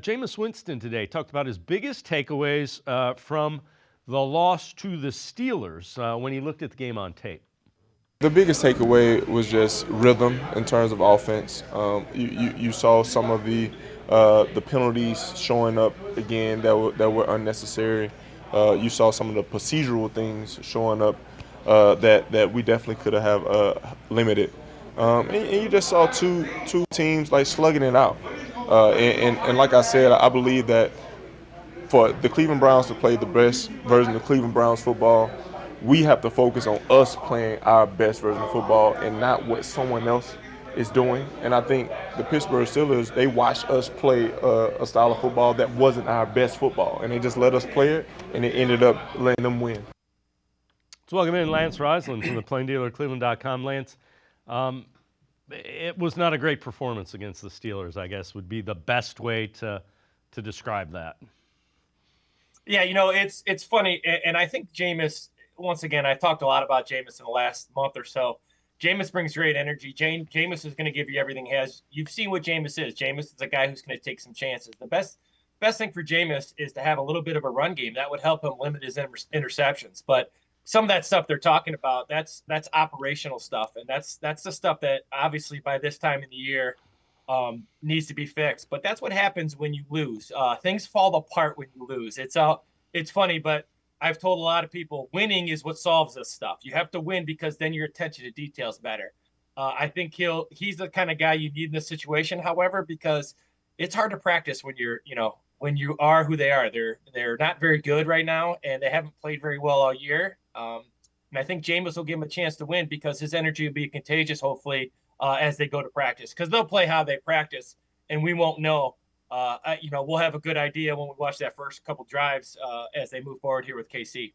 Jameis Winston today talked about his biggest takeaways from the loss to the Steelers when he looked at the game on tape. The biggest takeaway was just rhythm in terms of offense. You saw some of the penalties showing up again that were unnecessary. You saw some of the procedural things showing up that we definitely could have limited. And you just saw two teams like slugging it out. And like I said, I believe that for the Cleveland Browns to play the best version of Cleveland Browns football, we have to focus on us playing our best version of football and not what someone else is doing. And I think the Pittsburgh Steelers, they watched us play a style of football that wasn't our best football, and they just let us play it, and it ended up letting them win. Let's welcome in Lance Reisland from the Plain Dealer, cleveland.com. Lance, it was not a great performance against the Steelers, I guess, would be the best way to describe that. Yeah, it's funny, and I think Jameis. Once again, I talked a lot about Jameis in the last month or so. Jameis brings great energy. Jameis is going to give you everything he has. You've seen what Jameis is. Jameis is a guy who's going to take some chances. The best thing for Jameis is to have a little bit of a run game. That would help him limit his interceptions. But some of that stuff they're talking about, that's operational stuff, and that's the stuff that obviously by this time in the year needs to be fixed. But that's what happens when you lose. Things fall apart when you lose. It's funny, but I've told a lot of people winning is what solves this stuff. You have to win because then your attention to details better. I think he's the kind of guy you need in this situation. However, because it's hard to practice when when you are who they are. They're not very good right now, and they haven't played very well all year. And I think Jameis will give him a chance to win because his energy will be contagious, hopefully, as they go to practice. Because they'll play how they practice, and we won't know. We'll have a good idea when we watch that first couple drives as they move forward here with KC.